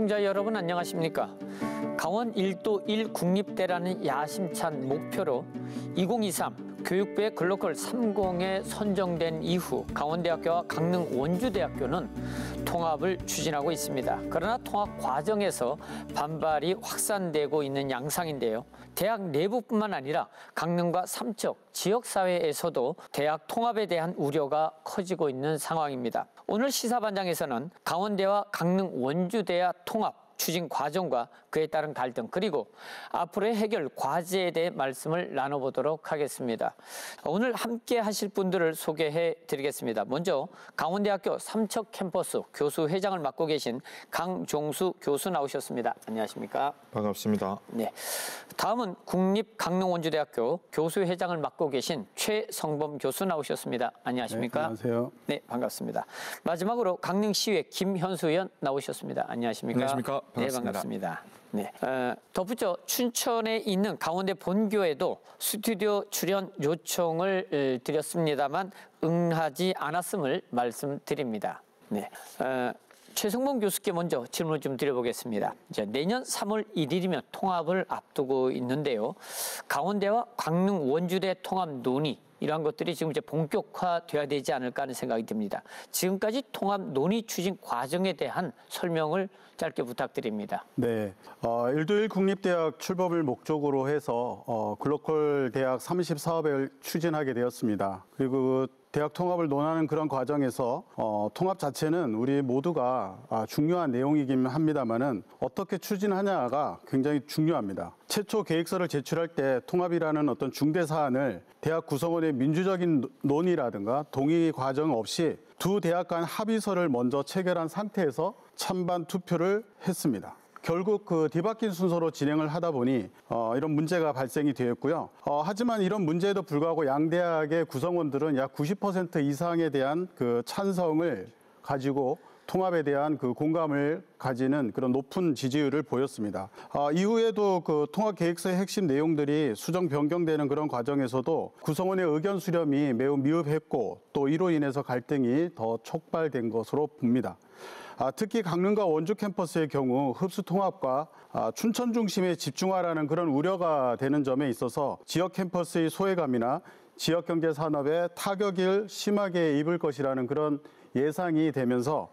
시청자 여러분 안녕하십니까? 강원 1도 1 국립대라는 야심찬 목표로 2023 교육부의 글로컬 30에 선정된 이후 강원대학교와 강릉 원주대학교는 통합을 추진하고 있습니다. 그러나 통합 과정에서 반발이 확산되고 있는 양상인데요. 대학 내부뿐만 아니라 강릉과 삼척, 지역사회에서도 대학 통합에 대한 우려가 커지고 있는 상황입니다. 오늘 시사반장에서는 강원대와 강릉 원주대학 통합 추진 과정과 그에 따른 갈등 그리고 앞으로의 해결 과제에 대해 말씀을 나눠보도록 하겠습니다. 오늘 함께 하실 분들을 소개해 드리겠습니다. 먼저 강원대학교 삼척 캠퍼스 교수회장을 맡고 계신 강종수 교수 나오셨습니다. 안녕하십니까? 반갑습니다. 네. 다음은 국립강릉원주대학교 교수회장을 맡고 계신 최성범 교수 나오셨습니다. 안녕하십니까? 네, 안녕하세요. 네, 반갑습니다. 마지막으로 강릉시의회 김현수 의원 나오셨습니다. 안녕하십니까? 안녕하십니까? 반갑습니다. 네, 반갑습니다. 네. 덧붙여 춘천에 있는 강원대 본교에도 스튜디오 출연 요청을 드렸습니다만 응하지 않았음을 말씀드립니다. 네. 최성범 교수께 먼저 질문을 좀 드려보겠습니다. 이제 내년 3월 1일이면 통합을 앞두고 있는데요. 강원대와 강릉 원주대 통합 논의 이러한 것들이 지금 이제 본격화돼야 되지 않을까 하는 생각이 듭니다. 지금까지 통합 논의 추진 과정에 대한 설명을 짧게 부탁드립니다. 네, 1도 1 국립대학 출범을 목적으로 해서 글로컬 대학 30사업을 추진하게 되었습니다. 그리고 대학 통합을 논하는 그런 과정에서 통합 자체는 우리 모두가 중요한 내용이긴 합니다만은 어떻게 추진하냐가 굉장히 중요합니다. 최초 계획서를 제출할 때 통합이라는 어떤 중대 사안을 대학 구성원의 민주적인 논의라든가 동의 과정 없이 두 대학 간 합의서를 먼저 체결한 상태에서 찬반 투표를 했습니다. 결국 그 뒤바뀐 순서로 진행을 하다 보니 이런 문제가 발생이 되었고요. 하지만 이런 문제에도 불구하고 양대학의 구성원들은 약 90% 이상에 대한 그 찬성을 가지고 통합에 대한 그 공감을 가지는 그런 높은 지지율을 보였습니다. 이후에도 그 통합 계획서의 핵심 내용들이 수정 변경되는 그런 과정에서도 구성원의 의견 수렴이 매우 미흡했고 또 이로 인해서 갈등이 더 촉발된 것으로 봅니다. 특히 강릉과 원주 캠퍼스의 경우 흡수 통합과 춘천 중심에 집중하라는 그런 우려가 되는 점에 있어서 지역 캠퍼스의 소외감이나 지역 경제 산업에 타격을 심하게 입을 것이라는 그런 예상이 되면서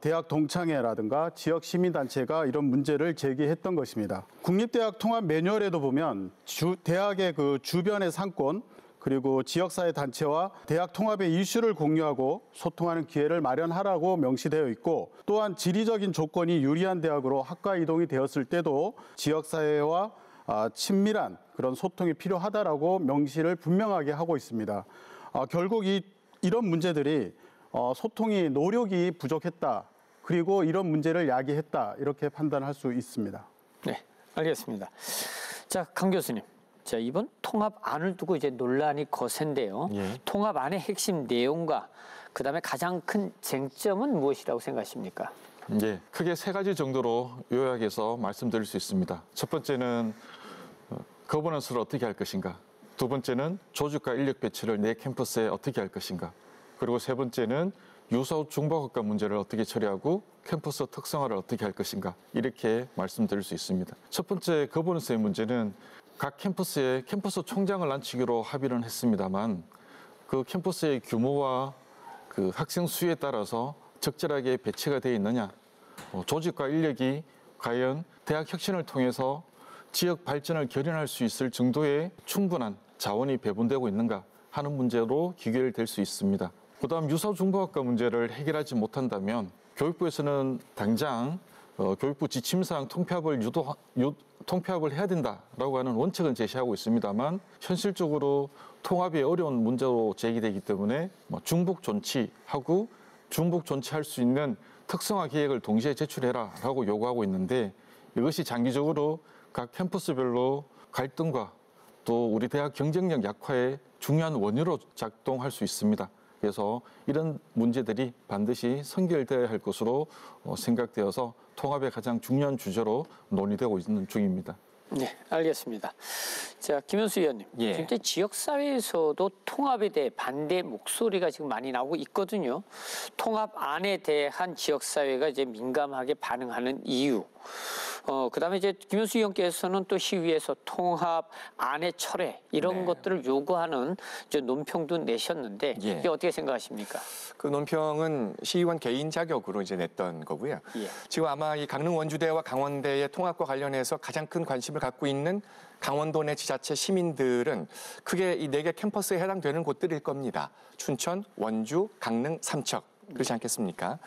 대학 동창회라든가 지역 시민단체가 이런 문제를 제기했던 것입니다. 국립대학 통합 매뉴얼에도 보면 대학의 그 주변의 상권 그리고 지역사회 단체와 대학 통합의 이슈를 공유하고 소통하는 기회를 마련하라고 명시되어 있고 또한 지리적인 조건이 유리한 대학으로 학과 이동이 되었을 때도 지역사회와 친밀한 그런 소통이 필요하다라고 명시를 분명하게 하고 있습니다. 결국 이런 문제들이 소통이 노력이 부족했다. 그리고 이런 문제를 야기했다. 이렇게 판단할 수 있습니다. 네, 알겠습니다. 자, 강 교수님. 자, 이번 통합안을 두고 이제 논란이 거센데요. 예. 통합안의 핵심 내용과 그다음에 가장 큰 쟁점은 무엇이라고 생각하십니까? 예, 크게 세 가지 정도로 요약해서 말씀드릴 수 있습니다. 첫 번째는 거버넌스를 어떻게 할 것인가. 두 번째는 조직과 인력 배치를 내 캠퍼스에 어떻게 할 것인가. 그리고 세 번째는 유사후 중복학과 문제를 어떻게 처리하고 캠퍼스 특성화를 어떻게 할 것인가. 이렇게 말씀드릴 수 있습니다. 첫 번째 거버넌스의 문제는 각 캠퍼스에 캠퍼스 총장을 앉히기로 합의를 했습니다만 그 캠퍼스의 규모와 그 학생 수에 따라서 적절하게 배치가 되어 있느냐, 조직과 인력이 과연 대학 혁신을 통해서 지역 발전을 결연할 수 있을 정도의 충분한 자원이 배분되고 있는가 하는 문제로 귀결될 수 있습니다. 그다음 유사후 중복학과 문제를 해결하지 못한다면 교육부에서는 당장 교육부 지침사항 통폐합을 해야 된다라고 하는 원칙은 제시하고 있습니다만 현실적으로 통합이 어려운 문제로 제기되기 때문에 중복 존치하고 중복 존치할 수 있는 특성화 계획을 동시에 제출해라라고 요구하고 있는데 이것이 장기적으로 각 캠퍼스별로 갈등과 또 우리 대학 경쟁력 약화의 중요한 원인으로 작동할 수 있습니다. 그래서 이런 문제들이 반드시 선결되어야 할 것으로 생각되어서 통합의 가장 중요한 주제로 논의되고 있는 중입니다. 네, 알겠습니다. 자, 김현수 의원님. 예. 지금 지역사회에서도 통합에 대해 반대 목소리가 지금 많이 나오고 있거든요. 통합 안에 대한 지역사회가 이제 민감하게 반응하는 이유. 그다음에 이제 김현수 의원께서는 또 시위에서 통합 안의 철회 이런 네. 것들을 요구하는 이제 논평도 내셨는데 예. 이게 어떻게 생각하십니까? 그 논평은 시의원 개인 자격으로 이제 냈던 거고요. 예. 지금 아마 이 강릉 원주대와 강원대의 통합과 관련해서 가장 큰 관심을 갖고 있는 강원도 내 지자체 시민들은 크게 이 4개 캠퍼스에 해당되는 곳들일 겁니다. 춘천, 원주, 강릉, 삼척. 그렇지 않겠습니까?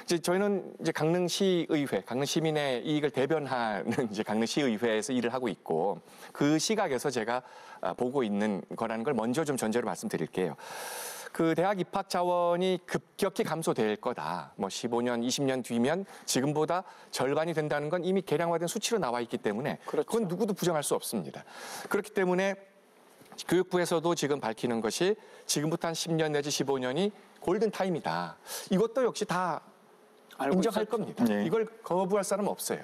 이제 저희는 이제 강릉시의회, 강릉시민의 이익을 대변하는 이제 강릉시의회에서 일을 하고 있고 그 시각에서 제가 보고 있는 거라는 걸 먼저 좀 전제로 말씀드릴게요. 그 대학 입학 자원이 급격히 감소될 거다. 뭐 15년, 20년 뒤면 지금보다 절반이 된다는 건 이미 계량화된 수치로 나와 있기 때문에 그렇죠. 그건 누구도 부정할 수 없습니다. 그렇기 때문에 교육부에서도 지금 밝히는 것이 지금부터 한 10년 내지 15년이 골든타임이다. 이것도 역시 다 알고 인정할 있었죠. 겁니다. 네. 이걸 거부할 사람은 없어요.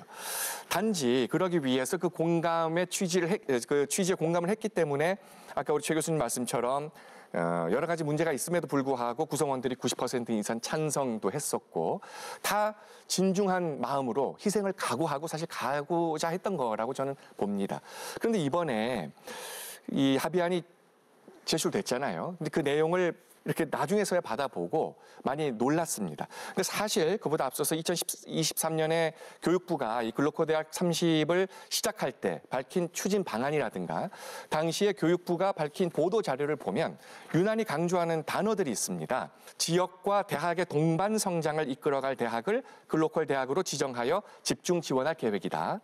단지 그러기 위해서 그 공감의 취지에 공감을 했기 때문에 아까 우리 최 교수님 말씀처럼 여러 가지 문제가 있음에도 불구하고 구성원들이 90% 이상 찬성도 했었고 다 진중한 마음으로 희생을 각오하고 사실 가고자 했던 거라고 저는 봅니다. 그런데 이번에 이 합의안이 제출됐잖아요. 근데 그 내용을 이렇게 나중에서야 받아보고 많이 놀랐습니다. 근데 사실 그보다 앞서서 2023년에 교육부가 이 글로컬 대학 30을 시작할 때 밝힌 추진 방안이라든가 당시에 교육부가 밝힌 보도 자료를 보면 유난히 강조하는 단어들이 있습니다. 지역과 대학의 동반 성장을 이끌어갈 대학을 글로컬 대학으로 지정하여 집중 지원할 계획이다.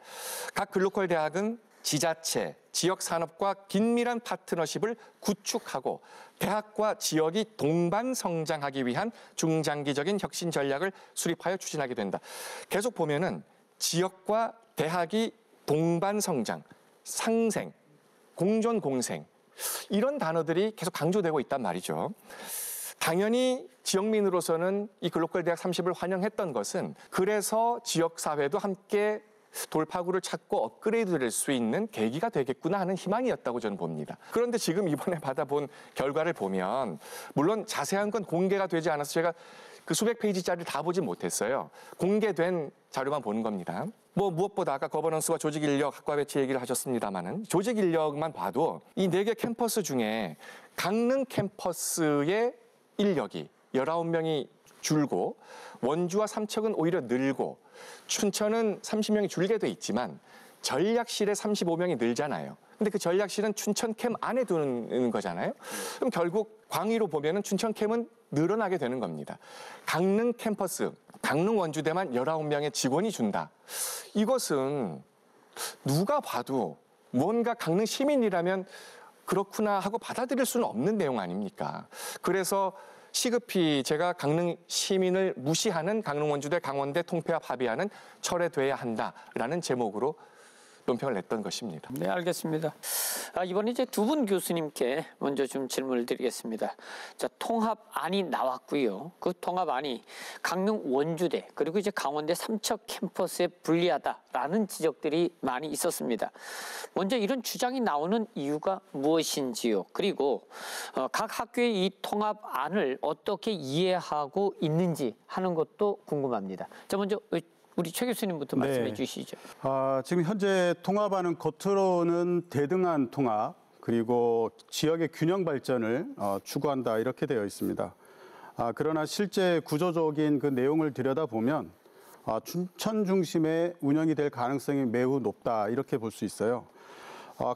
각 글로컬 대학은 지자체, 지역 산업과 긴밀한 파트너십을 구축하고 대학과 지역이 동반 성장하기 위한 중장기적인 혁신 전략을 수립하여 추진하게 된다. 계속 보면은 지역과 대학이 동반 성장, 상생, 공존 공생 이런 단어들이 계속 강조되고 있단 말이죠. 당연히 지역민으로서는 이 글로컬 대학 30을 환영했던 것은 그래서 지역 사회도 함께 돌파구를 찾고 업그레이드 될 수 있는 계기가 되겠구나 하는 희망이었다고 저는 봅니다. 그런데 지금 이번에 받아본 결과를 보면 물론 자세한 건 공개가 되지 않아서 제가 그 수백 페이지짜리를 다 보지 못했어요. 공개된 자료만 보는 겁니다. 뭐 무엇보다 아까 거버넌스와 조직 인력, 학과 배치 얘기를 하셨습니다마는 조직 인력만 봐도 이 4개 캠퍼스 중에 강릉 캠퍼스의 인력이 19명이 줄고 원주와 삼척은 오히려 늘고 춘천은 30명이 줄게 돼 있지만 전략실에 35명이 늘잖아요. 근데 그 전략실은 춘천 캠 안에 두는 거잖아요. 그럼 결국 광의로 보면은 춘천 캠은 늘어나게 되는 겁니다. 강릉 캠퍼스, 강릉 원주대만 19명의 직원이 준다. 이것은 누가 봐도 뭔가 강릉 시민이라면 그렇구나 하고 받아들일 수는 없는 내용 아닙니까? 그래서 시급히 제가 강릉 시민을 무시하는 강릉 원주대 강원대 통폐합 합의안은 철회돼야 한다라는 제목으로 논평을 냈던 것입니다. 네, 알겠습니다. 이번에 이제 두 분 교수님께 먼저 좀 질문을 드리겠습니다. 자, 통합안이 나왔고요. 그 통합안이 강릉 원주대 그리고 이제 강원대 삼척 캠퍼스에 불리하다라는 지적들이 많이 있었습니다. 먼저 이런 주장이 나오는 이유가 무엇인지요? 그리고 각 학교의 이 통합안을 어떻게 이해하고 있는지 하는 것도 궁금합니다. 자, 먼저 우리 최 교수님부터 말씀해 네. 주시죠. 지금 현재 통합안은 겉으로는 대등한 통합 그리고 지역의 균형 발전을 추구한다 이렇게 되어 있습니다. 그러나 실제 구조적인 그 내용을 들여다보면 춘천 중심의 운영이 될 가능성이 매우 높다 이렇게 볼 수 있어요.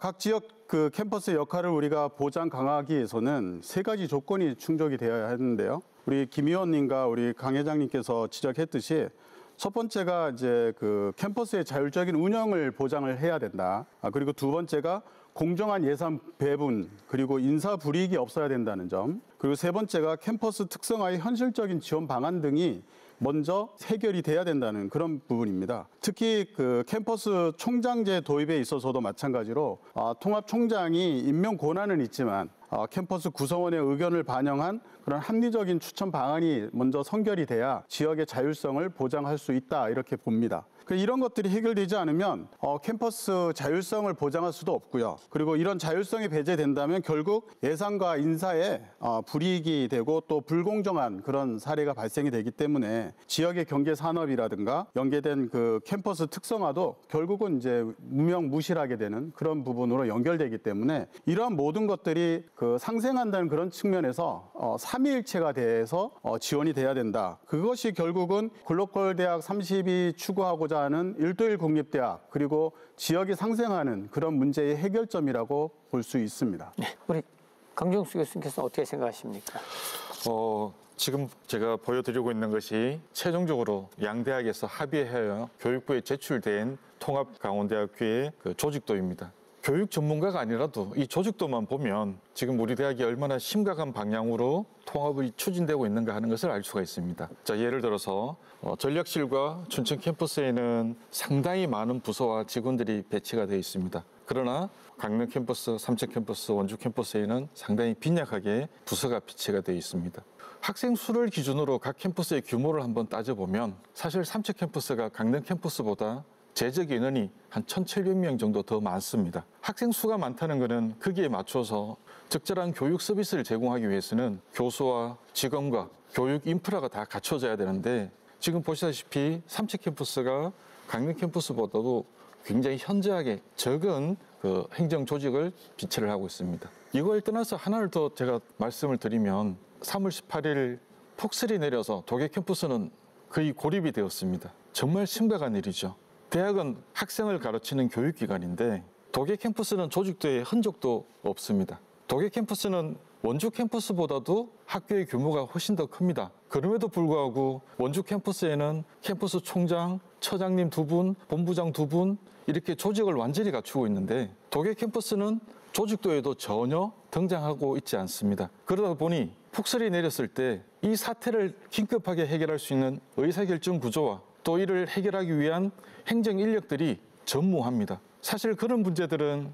각 지역 그 캠퍼스의 역할을 우리가 보장 강화하기 위해서는 3가지 조건이 충족이 되어야 하는데요. 우리 김 의원님과 우리 강 회장님께서 지적했듯이 첫 번째가 이제 그 캠퍼스의 자율적인 운영을 보장을 해야 된다. 그리고 두 번째가 공정한 예산 배분 그리고 인사 불이익이 없어야 된다는 점. 그리고 세 번째가 캠퍼스 특성화의 현실적인 지원 방안 등이 먼저 해결이 돼야 된다는 그런 부분입니다. 특히 그 캠퍼스 총장제 도입에 있어서도 마찬가지로 통합 총장이 임명 권한은 있지만 캠퍼스 구성원의 의견을 반영한 그런 합리적인 추천 방안이 먼저 선결이 돼야 지역의 자율성을 보장할 수 있다 이렇게 봅니다. 이런 것들이 해결되지 않으면 캠퍼스 자율성을 보장할 수도 없고요. 그리고 이런 자율성이 배제된다면 결국 예산과 인사에 불이익이 되고 또 불공정한 그런 사례가 발생이 되기 때문에 지역의 경제 산업이라든가 연계된 그 캠퍼스 특성화도 결국은 이제 무명무실하게 되는 그런 부분으로 연결되기 때문에 이러한 모든 것들이 그 상생한다는 그런 측면에서 삼위일체가 돼서 지원이 돼야 된다. 그것이 결국은 글로컬 대학 30이 추구하고자 하는 1대1 국립대학 그리고 지역이 상생하는 그런 문제의 해결점이라고 볼 수 있습니다. 네, 우리 강정수 교수님께서 어떻게 생각하십니까? 지금 제가 보여드리고 있는 것이 최종적으로 양대학에서 합의하여 교육부에 제출된 통합강원대학교의 그 조직도입니다. 교육 전문가가 아니라도 이 조직도만 보면 지금 우리 대학이 얼마나 심각한 방향으로 통합이 추진되고 있는가 하는 것을 알 수가 있습니다. 자, 예를 들어서 전략실과 춘천 캠퍼스에는 상당히 많은 부서와 직원들이 배치가 되어 있습니다. 그러나 강릉 캠퍼스, 삼척 캠퍼스, 원주 캠퍼스에는 상당히 빈약하게 부서가 배치가 되어 있습니다. 학생 수를 기준으로 각 캠퍼스의 규모를 한번 따져보면 사실 삼척 캠퍼스가 강릉 캠퍼스보다 재적 인원이 한 1,700명 정도 더 많습니다. 학생 수가 많다는 것은 거기에 맞춰서 적절한 교육 서비스를 제공하기 위해서는 교수와 직원과 교육 인프라가 다 갖춰져야 되는데 지금 보시다시피 삼척 캠퍼스가 강릉 캠퍼스보다도 굉장히 현저하게 적은 그 행정 조직을 비치를 하고 있습니다. 이걸 떠나서 하나를 더 제가 말씀을 드리면 3월 18일 폭설이 내려서 독일 캠퍼스는 거의 고립이 되었습니다. 정말 심각한 일이죠. 대학은 학생을 가르치는 교육기관인데 독일 캠퍼스는 조직도의 흔적도 없습니다. 독일 캠퍼스는 원주 캠퍼스보다도 학교의 규모가 훨씬 더 큽니다. 그럼에도 불구하고 원주 캠퍼스에는 캠퍼스 총장, 처장님 2분, 본부장 2분 이렇게 조직을 완전히 갖추고 있는데 독일 캠퍼스는 조직도에도 전혀 등장하고 있지 않습니다. 그러다 보니 폭설이 내렸을 때 이 사태를 긴급하게 해결할 수 있는 의사결정 구조와 또 이를 해결하기 위한 행정 인력들이 전무합니다. 사실 그런 문제들은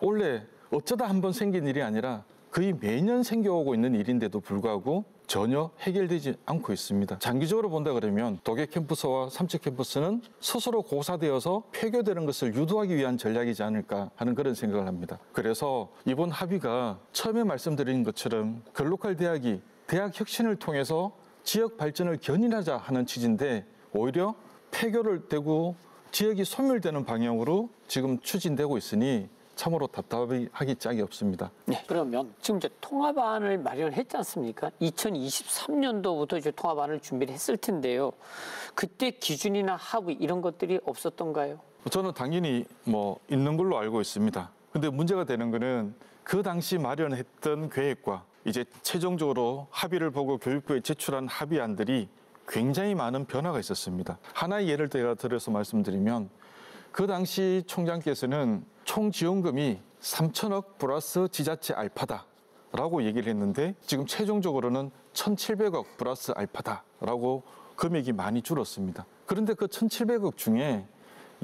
원래 어쩌다 한번 생긴 일이 아니라 거의 매년 생겨오고 있는 일인데도 불구하고 전혀 해결되지 않고 있습니다. 장기적으로 본다 그러면 독일 캠퍼스와 삼척 캠퍼스는 스스로 고사되어서 폐교되는 것을 유도하기 위한 전략이지 않을까 하는 그런 생각을 합니다. 그래서 이번 합의가 처음에 말씀드린 것처럼 글로컬 대학이 대학 혁신을 통해서 지역 발전을 견인하자 하는 취지인데 오히려 폐교를 되고 지역이 소멸되는 방향으로 지금 추진되고 있으니 참으로 답답하기 짝이 없습니다. 네, 그러면 지금 이제 통합안을 마련했지 않습니까? 2023년도부터 이제 통합안을 준비를 했을 텐데요. 그때 기준이나 합의 이런 것들이 없었던가요? 저는 당연히 있는 걸로 알고 있습니다. 근데 문제가 되는 거는 그 당시 마련했던 계획과 이제 최종적으로 합의를 보고 교육부에 제출한 합의안들이 굉장히 많은 변화가 있었습니다. 하나의 예를 들어서 말씀드리면 그 당시 총장께서는 총 지원금이 3천억 플러스 지자체 알파다라고 얘기를 했는데 지금 최종적으로는 1,700억 플러스 알파다라고 금액이 많이 줄었습니다. 그런데 그 1,700억 중에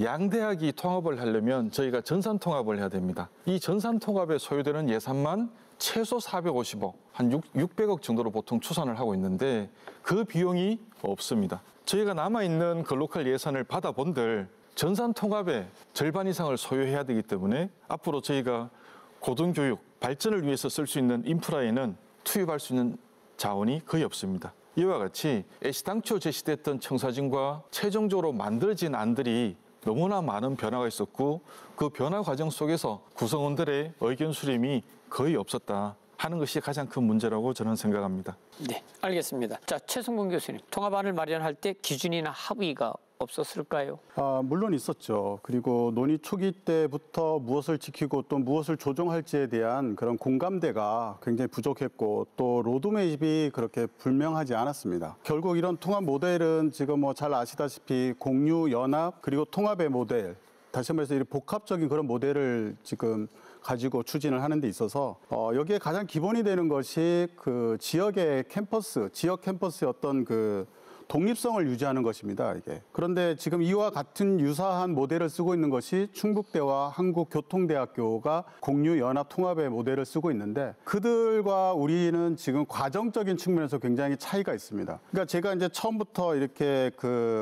양대학이 통합을 하려면 저희가 전산 통합을 해야 됩니다. 이 전산 통합에 소요되는 예산만 최소 450억, 한 600억 정도로 보통 추산을 하고 있는데 그 비용이 없습니다. 저희가 남아있는 글로컬 예산을 받아본들 전산 통합의 절반 이상을 소요해야 되기 때문에 앞으로 저희가 고등교육 발전을 위해서 쓸 수 있는 인프라에는 투입할 수 있는 자원이 거의 없습니다. 이와 같이 애시당초 제시됐던 청사진과 최종적으로 만들어진 안들이 너무나 많은 변화가 있었고 그 변화 과정 속에서 구성원들의 의견 수렴이 거의 없었다 하는 것이 가장 큰 문제라고 저는 생각합니다. 네, 알겠습니다. 자, 최승곤 교수님, 통합안을 마련할 때 기준이나 합의가 없었을까요? 물론 있었죠. 그리고 논의 초기 때부터 무엇을 지키고 또 무엇을 조정할지에 대한 그런 공감대가 굉장히 부족했고 또 로드맵이 그렇게 분명하지 않았습니다. 결국 이런 통합 모델은 지금 잘 아시다시피 공유, 연합 그리고 통합의 모델, 다시 말해서 이 복합적인 그런 모델을 지금 가지고 추진을 하는 데 있어서 여기에 가장 기본이 되는 것이 그 지역의 캠퍼스, 지역 캠퍼스의 어떤 그 독립성을 유지하는 것입니다. 이게. 그런데 지금 이와 같은 유사한 모델을 쓰고 있는 것이 충북대와 한국교통대학교가 공유연합통합의 모델을 쓰고 있는데 그들과 우리는 지금 과정적인 측면에서 굉장히 차이가 있습니다. 그러니까 제가 이제 처음부터 이렇게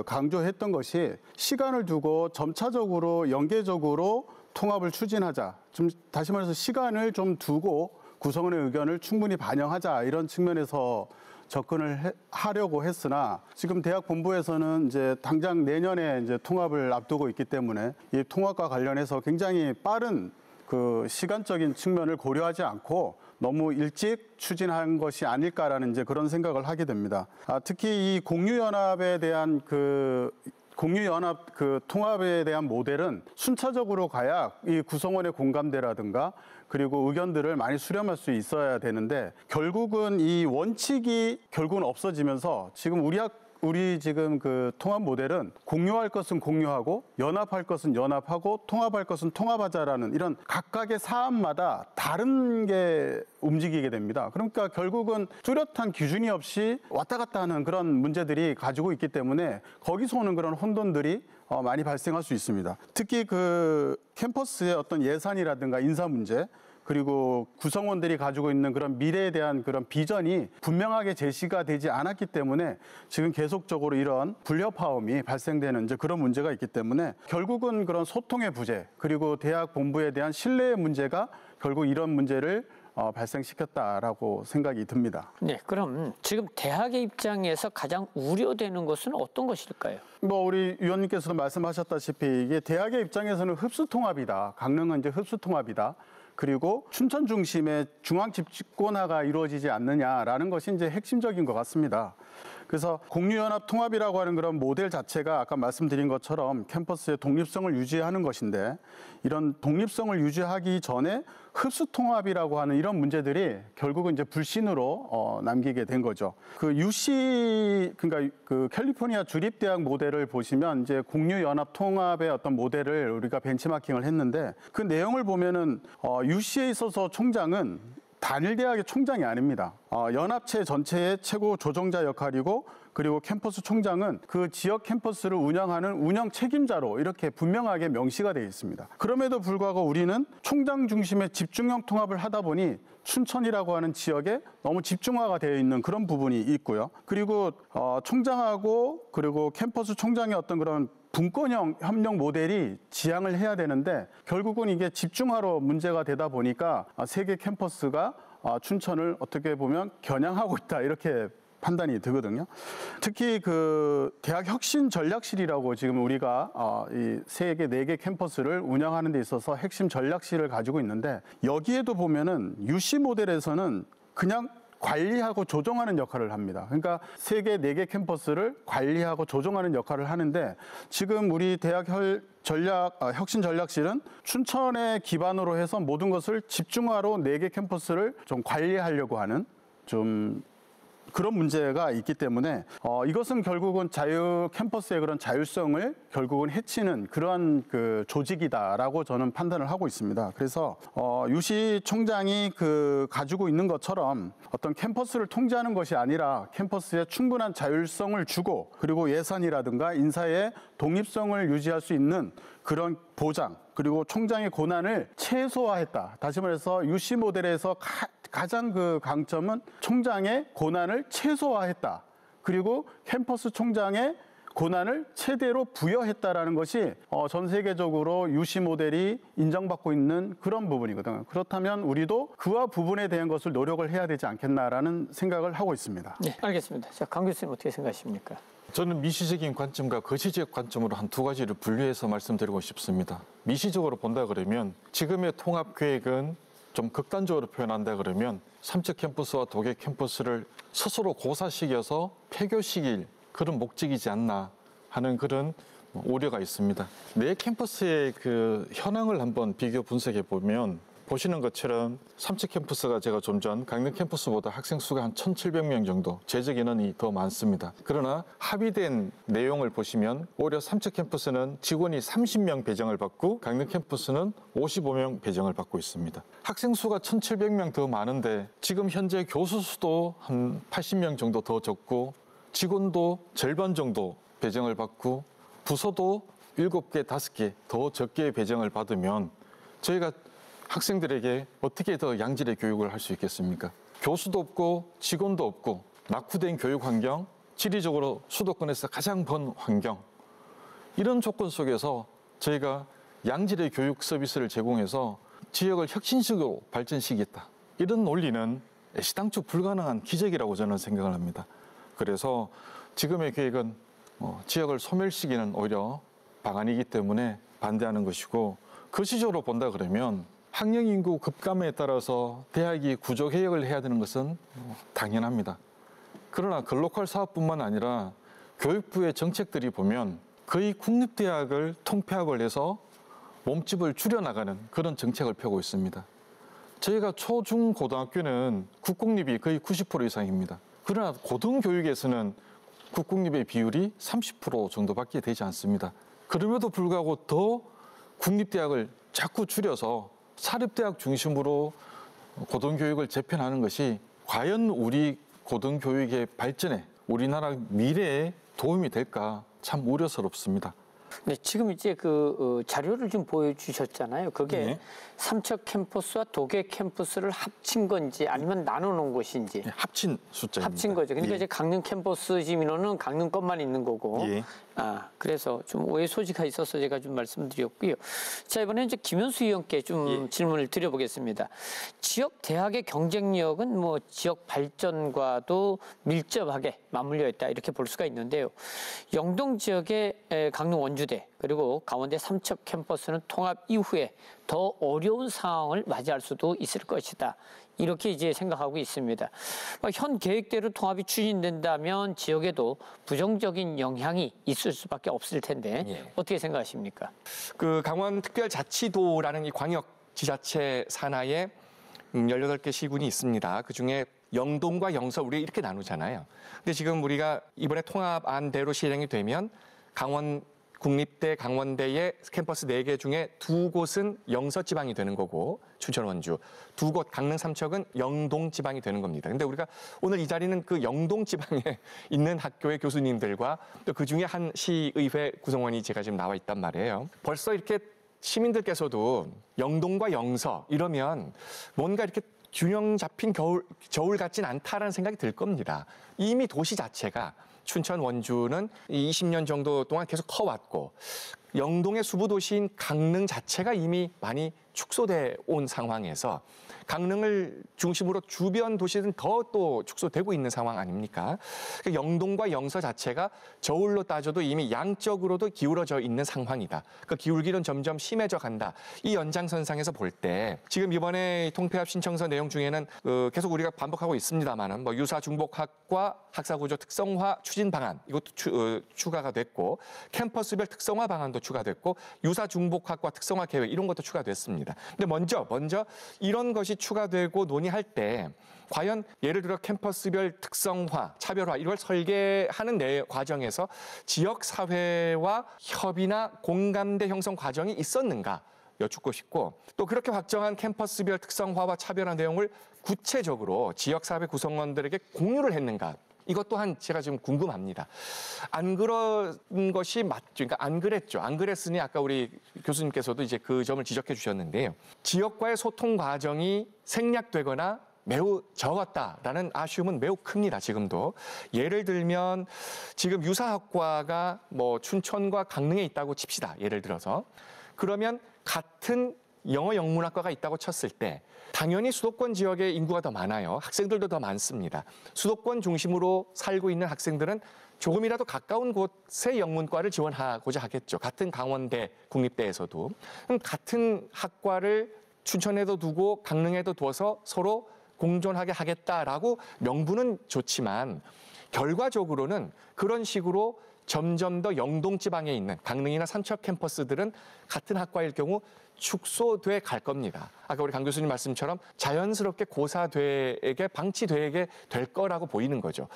강조했던 것이 시간을 두고 점차적으로 연계적으로 통합을 추진하자. 좀 다시 말해서 시간을 좀 두고 구성원의 의견을 충분히 반영하자 이런 측면에서 접근을 하려고 했으나 지금 대학 본부에서는 이제 당장 내년에 이제 통합을 앞두고 있기 때문에 이 통합과 관련해서 굉장히 빠른 그 시간적인 측면을 고려하지 않고 너무 일찍 추진한 것이 아닐까라는 이제 그런 생각을 하게 됩니다. 특히 이 공유연합에 대한 공유연합 통합에 대한 모델은 순차적으로 가야 이 구성원의 공감대라든가 그리고 의견들을 많이 수렴할 수 있어야 되는데 결국은 이 원칙이 결국은 없어지면서 지금 우리 지금 통합 모델은 공유할 것은 공유하고 연합할 것은 연합하고 통합할 것은 통합하자라는 이런 각각의 사안마다 다른 게 움직이게 됩니다. 그러니까 결국은 뚜렷한 기준이 없이 왔다 갔다 하는 그런 문제들이 가지고 있기 때문에 거기서 오는 그런 혼돈들이 많이 발생할 수 있습니다. 특히 캠퍼스의 어떤 예산이라든가 인사 문제 그리고 구성원들이 가지고 있는 그런 미래에 대한 그런 비전이 분명하게 제시가 되지 않았기 때문에 지금 계속적으로 이런 불협화음이 발생되는 이제 그런 문제가 있기 때문에 결국은 그런 소통의 부재 그리고 대학 본부에 대한 신뢰의 문제가 결국 이런 문제를 발생시켰다라고 생각이 듭니다. 네, 그럼 지금 대학의 입장에서 가장 우려되는 것은 어떤 것일까요? 우리 위원님께서도 말씀하셨다시피 이게 대학의 입장에서는 흡수통합이다. 강릉은 이제 흡수통합이다. 그리고 춘천 중심의 중앙 집권화가 이루어지지 않느냐라는 것이 이제 핵심적인 것 같습니다. 그래서 공유연합 통합이라고 하는 그런 모델 자체가 아까 말씀드린 것처럼 캠퍼스의 독립성을 유지하는 것인데 이런 독립성을 유지하기 전에 흡수통합이라고 하는 이런 문제들이 결국은 이제 불신으로 남기게 된 거죠. 그러니까 캘리포니아 주립대학 모델을 보시면 이제 공유연합 통합의 어떤 모델을 우리가 벤치마킹을 했는데 그 내용을 보면은 UC에 있어서 총장은 단일 대학의 총장이 아닙니다. 연합체 전체의 최고 조정자 역할이고 그리고 캠퍼스 총장은 그 지역 캠퍼스를 운영하는 운영 책임자로 이렇게 분명하게 명시가 되어 있습니다. 그럼에도 불구하고 우리는 총장 중심의 집중형 통합을 하다 보니 춘천이라고 하는 지역에 너무 집중화가 되어 있는 그런 부분이 있고요. 그리고 총장하고 그리고 캠퍼스 총장의 어떤 그런 분권형 협력 모델이 지향을 해야 되는데 결국은 이게 집중화로 문제가 되다 보니까 세 개 캠퍼스가 춘천을 어떻게 보면 겨냥하고 있다 이렇게 판단이 되거든요. 특히 대학 혁신 전략실이라고 지금 우리가 이 세 개, 네 개 캠퍼스를 운영하는 데 있어서 핵심 전략실을 가지고 있는데 여기에도 보면은 UC 모델에서는 그냥 관리하고 조정하는 역할을 합니다. 그러니까 세 개, 네 개 캠퍼스를 관리하고 조정하는 역할을 하는데 지금 우리 대학 혁신 전략실은 춘천에 기반으로 해서 모든 것을 집중화로 네 개 캠퍼스를 좀 관리하려고 하는 좀 그런 문제가 있기 때문에 이것은 결국은 캠퍼스의 그런 자율성을 결국은 해치는 그러한 조직이다라고 저는 판단을 하고 있습니다. 그래서 유시 총장이 가지고 있는 것처럼 어떤 캠퍼스를 통제하는 것이 아니라 캠퍼스에 충분한 자율성을 주고 그리고 예산이라든가 인사의 독립성을 유지할 수 있는 그런 보장 그리고 총장의 권한을 최소화했다. 다시 말해서 유시 모델에서 가장 강점은 총장의 권한을 최소화했다. 그리고 캠퍼스 총장의 권한을 최대로 부여했다라는 것이 전 세계적으로 유시 모델이 인정받고 있는 그런 부분이거든요. 그렇다면 우리도 그와 부분에 대한 것을 노력을 해야 되지 않겠나라는 생각을 하고 있습니다. 네, 알겠습니다. 자, 강 교수님 어떻게 생각하십니까? 저는 미시적인 관점과 거시적 관점으로 한 두 가지를 분류해서 말씀드리고 싶습니다. 미시적으로 본다 그러면 지금의 통합 계획은 좀 극단적으로 표현한다 그러면 삼척 캠퍼스와 도계 캠퍼스를 스스로 고사시켜서 폐교시킬 그런 목적이지 않나 하는 그런 우려가 있습니다. 네 캠퍼스의 현황을 한번 비교 분석해 보면 보시는 것처럼 삼척 캠퍼스가 제가 좀 전 강릉 캠퍼스보다 학생 수가 한 1,700명 정도, 재적 인원이 더 많습니다. 그러나 합의된 내용을 보시면 오히려 삼척 캠퍼스는 직원이 30명 배정을 받고 강릉 캠퍼스는 55명 배정을 받고 있습니다. 학생 수가 1,700명 더 많은데 지금 현재 교수 수도 한 80명 정도 더 적고 직원도 절반 정도 배정을 받고 부서도 7개, 5개 더 적게 배정을 받으면 저희가 학생들에게 어떻게 더 양질의 교육을 할 수 있겠습니까? 교수도 없고 직원도 없고 낙후된 교육 환경, 지리적으로 수도권에서 가장 먼 환경, 이런 조건 속에서 저희가 양질의 교육 서비스를 제공해서 지역을 혁신식으로 발전시키겠다. 이런 논리는 애시당초 불가능한 기적이라고 저는 생각을 합니다. 그래서 지금의 계획은 지역을 소멸시키는 오히려 방안이기 때문에 반대하는 것이고, 거시적으로 본다 그러면 학령 인구 급감에 따라서 대학이 구조 개혁을 해야 되는 것은 당연합니다. 그러나 글로컬 사업뿐만 아니라 교육부의 정책들이 보면 거의 국립대학을 통폐합을 해서 몸집을 줄여나가는 그런 정책을 펴고 있습니다. 저희가 초, 중, 고등학교는 국공립이 거의 90% 이상입니다. 그러나 고등교육에서는 국공립의 비율이 30% 정도밖에 되지 않습니다. 그럼에도 불구하고 더 국립대학을 자꾸 줄여서 사립대학 중심으로 고등교육을 재편하는 것이 과연 우리 고등교육의 발전에, 우리나라 미래에 도움이 될까 참 우려스럽습니다. 네, 지금 이제 그 자료를 좀 보여주셨잖아요. 그게 네. 삼척 캠퍼스와 도계 캠퍼스를 합친 건지 아니면 나눠놓은 것인지. 합친 숫자입니다. 합친 거죠. 그러니까 예. 이제 강릉 캠퍼스 지금 인원은 강릉 것만 있는 거고. 예. 그래서 좀 오해 소지가 있어서 제가 좀 말씀드렸고요. 자, 이번에 이제 김현수 의원께 좀 질문을 드려보겠습니다. 지역 대학의 경쟁력은 뭐 지역 발전과도 밀접하게 맞물려 있다 이렇게 볼 수가 있는데요. 영동 지역의 강릉 원주대 그리고 강원대 삼척 캠퍼스는 통합 이후에 더 어려운 상황을 맞이할 수도 있을 것이다. 이렇게 이제 생각하고 있습니다. 현 계획대로 통합이 추진된다면 지역에도 부정적인 영향이 있을 수밖에 없을 텐데 어떻게 생각하십니까? 그 강원특별자치도라는 이 광역 지자체 산하에 18개 시군이 있습니다. 그중에 영동과 영서 우리 이렇게 나누잖아요. 근데 지금 우리가 이번에 통합안대로 실행이 되면 강원 국립대, 강원대의 캠퍼스 4개 중에 2곳은 영서 지방이 되는 거고 춘천, 원주, 2곳 강릉, 삼척은 영동 지방이 되는 겁니다. 근데 우리가 오늘 이 자리는 그 영동 지방에 있는 학교의 교수님들과 또 그중에 한 시의회 구성원이 제가 지금 나와 있단 말이에요. 벌써 이렇게 시민들께서도 영동과 영서 이러면 뭔가 이렇게 균형 잡힌 저울 같진 않다라는 생각이 들 겁니다. 이미 도시 자체가 춘천, 원주는 20년 정도 동안 계속 커왔고 영동의 수부도시인 강릉 자체가 이미 많이 축소돼 온 상황에서 강릉을 중심으로 주변 도시들은 더 또 축소되고 있는 상황 아닙니까? 영동과 영서 자체가 저울로 따져도 이미 양적으로도 기울어져 있는 상황이다. 그 기울기는 점점 심해져 간다. 이 연장선상에서 볼 때 지금 이번에 통폐합 신청서 내용 중에는 계속 우리가 반복하고 있습니다만은 뭐 유사 중복학과 학사구조 특성화 추진 방안 이것도 추가가 됐고 캠퍼스별 특성화 방안도 추가됐고 유사 중복학과 특성화 계획 이런 것도 추가됐습니다. 근데 먼저 이런 것이 추가되고 논의할 때 과연 예를 들어 캠퍼스별 특성화, 차별화 이걸 설계하는 과정에서 지역사회와 협의나 공감대 형성 과정이 있었는가 여쭙고 싶고 또 그렇게 확정한 캠퍼스별 특성화와 차별화 내용을 구체적으로 지역사회 구성원들에게 공유를 했는가 이것 또한 제가 지금 궁금합니다. 안 그런 것이 맞죠. 그러니까 안 그랬죠. 안 그랬으니 아까 우리 교수님께서도 이제 그 점을 지적해 주셨는데요. 지역과의 소통 과정이 생략되거나 매우 적었다라는 아쉬움은 매우 큽니다. 지금도. 예를 들면 지금 유사학과가 뭐 춘천과 강릉에 있다고 칩시다. 예를 들어서. 그러면 같은 영어 영문학과가 있다고 쳤을 때 당연히 수도권 지역의 인구가 더 많아요. 학생들도 더 많습니다. 수도권 중심으로 살고 있는 학생들은 조금이라도 가까운 곳에 영문과를 지원하고자 하겠죠. 같은 강원대, 국립대에서도. 그럼 같은 학과를 춘천에도 두고 강릉에도 두어서 서로 공존하게 하겠다라고 명분은 좋지만 결과적으로는 그런 식으로 점점 더 영동 지방에 있는 강릉이나 삼척 캠퍼스들은 같은 학과일 경우 축소돼 갈 겁니다. 아까 우리 강 교수님 말씀처럼 자연스럽게 고사되게 방치되게 될 거라고 보이는 거죠.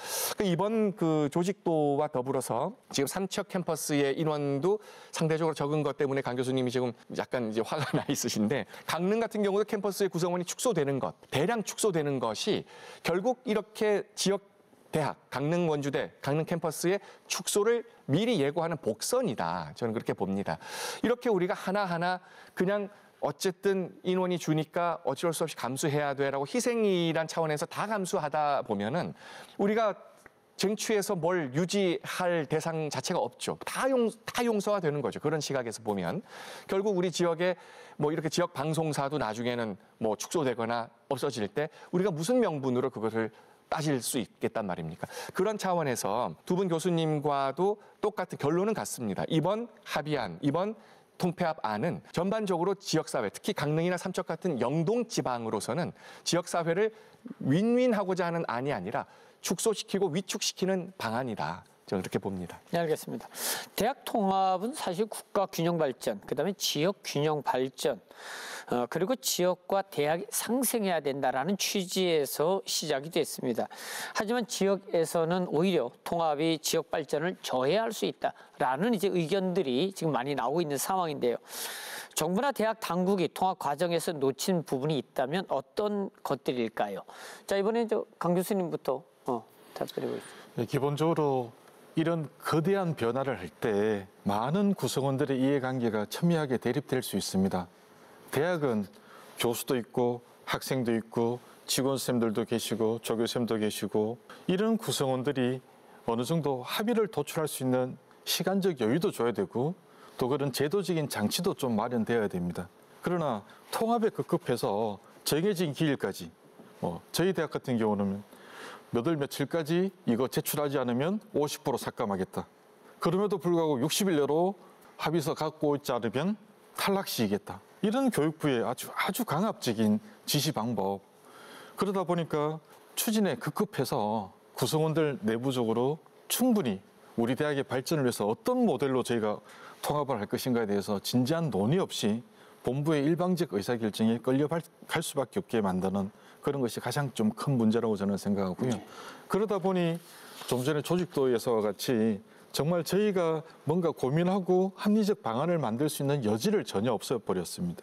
이번 그 조직도와 더불어서 지금 삼척 캠퍼스의 인원도 상대적으로 적은 것 때문에 강 교수님이 지금 약간 이제 화가 나 있으신데 강릉 같은 경우도 캠퍼스의 구성원이 축소되는 것, 대량 축소되는 것이 결국 이렇게 지역 대학, 강릉 원주대, 강릉 캠퍼스의 축소를 미리 예고하는 복선이다. 저는 그렇게 봅니다. 이렇게 우리가 하나하나 그냥 어쨌든 인원이 주니까 어쩔 수 없이 감수해야 돼라고 희생이란 차원에서 다 감수하다 보면은 우리가 쟁취해서 뭘 유지할 대상 자체가 없죠. 다 용서가 되는 거죠. 그런 시각에서 보면 결국 우리 지역에 뭐 이렇게 지역 방송사도 나중에는 뭐 축소되거나 없어질 때 우리가 무슨 명분으로 그것을 따질 수 있겠단 말입니까? 그런 차원에서 두 분 교수님과도 똑같은 결론은 같습니다. 이번 합의안, 이번 통폐합안은 전반적으로 지역사회, 특히 강릉이나 삼척 같은 영동 지방으로서는 지역사회를 윈윈하고자 하는 안이 아니라 축소시키고 위축시키는 방안이다. 저는 그렇게 봅니다. 네, 알겠습니다. 대학 통합은 사실 국가 균형 발전, 그다음에 지역 균형 발전, 그리고 지역과 대학이 상생해야 된다라는 취지에서 시작이 됐습니다. 하지만 지역에서는 오히려 통합이 지역 발전을 저해할 수 있다라는 이제 의견들이 지금 많이 나오고 있는 상황인데요. 정부나 대학 당국이 통합 과정에서 놓친 부분이 있다면 어떤 것들일까요? 자, 이번에 강 교수님부터 답변해 보시죠. 네, 기본적으로 이런 거대한 변화를 할 때 많은 구성원들의 이해관계가 첨예하게 대립될 수 있습니다. 대학은 교수도 있고 학생도 있고 직원쌤들도 계시고 조교쌤도 계시고 이런 구성원들이 어느 정도 합의를 도출할 수 있는 시간적 여유도 줘야 되고 또 그런 제도적인 장치도 좀 마련되어야 됩니다. 그러나 통합에 급급해서 정해진 기일까지 저희 대학 같은 경우는 몇 월 며칠까지 이거 제출하지 않으면 50% 삭감하겠다. 그럼에도 불구하고 60일 내로 합의서 갖고 있지 않으면 탈락시키겠다. 이런 교육부의 아주 강압적인 지시 방법. 그러다 보니까 추진에 급급해서 구성원들 내부적으로 충분히 우리 대학의 발전을 위해서 어떤 모델로 저희가 통합을 할 것인가에 대해서 진지한 논의 없이 본부의 일방적 의사결정에 끌려갈 수밖에 없게 만드는 그런 것이 가장 좀 큰 문제라고 저는 생각하고요. 그러다 보니 좀 전에 조직도에서와 같이 정말 저희가 뭔가 고민하고 합리적 방안을 만들 수 있는 여지를 전혀 없애버렸습니다.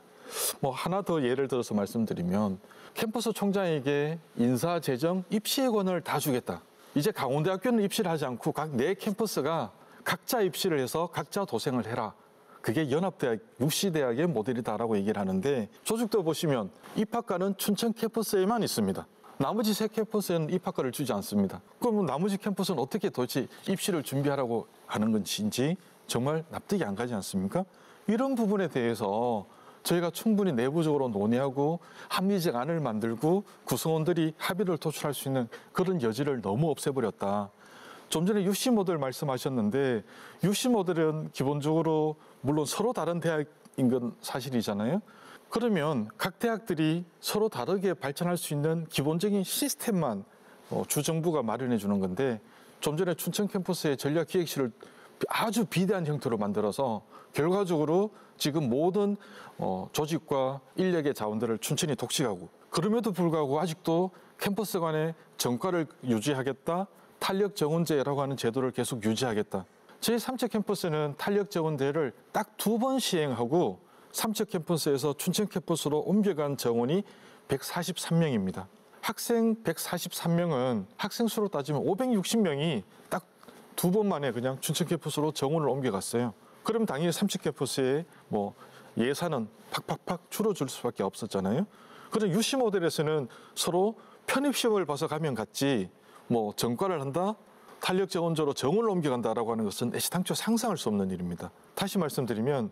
하나 더 예를 들어서 말씀드리면 캠퍼스 총장에게 인사, 재정, 입시의 권한을 다 주겠다. 이제 강원대학교는 입시를 하지 않고 각 네 캠퍼스가 각자 입시를 해서 각자 도생을 해라. 그게 연합대학, 육시대학의 모델이다라고 얘기를 하는데 조직도 보시면 입학과는 춘천 캠퍼스에만 있습니다. 나머지 세 캠퍼스에는 입학과를 주지 않습니다. 그럼 나머지 캠퍼스는 어떻게 도대체 입시를 준비하라고 하는 건지 정말 납득이 안 가지 않습니까? 이런 부분에 대해서 저희가 충분히 내부적으로 논의하고 합리적 안을 만들고 구성원들이 합의를 도출할 수 있는 그런 여지를 너무 없애버렸다. 좀 전에 UC 모델 말씀하셨는데 UC 모델은 기본적으로 물론 서로 다른 대학인 건 사실이잖아요. 그러면 각 대학들이 서로 다르게 발전할 수 있는 기본적인 시스템만 주정부가 마련해 주는 건데 좀 전에 춘천 캠퍼스의 전략기획실을 아주 비대한 형태로 만들어서 결과적으로 지금 모든 조직과 인력의 자원들을 춘천이 독식하고 그럼에도 불구하고 아직도 캠퍼스 간의 정과를 유지하겠다. 탄력 정원제라고 하는 제도를 계속 유지하겠다. 저희 삼척 캠퍼스는 탄력 정원제를 딱 2번 시행하고 삼척 캠퍼스에서 춘천 캠퍼스로 옮겨간 정원이 143명입니다. 학생 143명은 학생 수로 따지면 560명이 딱 2번 만에 그냥 춘천 캠퍼스로 정원을 옮겨갔어요. 그럼 당연히 삼척 캠퍼스의 예산은 팍팍팍 줄어들 수밖에 없었잖아요. 그런데 UC 모델에서는 서로 편입시험을 봐서 가면 갔지 전과를 한다? 탄력 정원제로 정원을 옮겨간다라고 하는 것은 애시당초 상상할 수 없는 일입니다. 다시 말씀드리면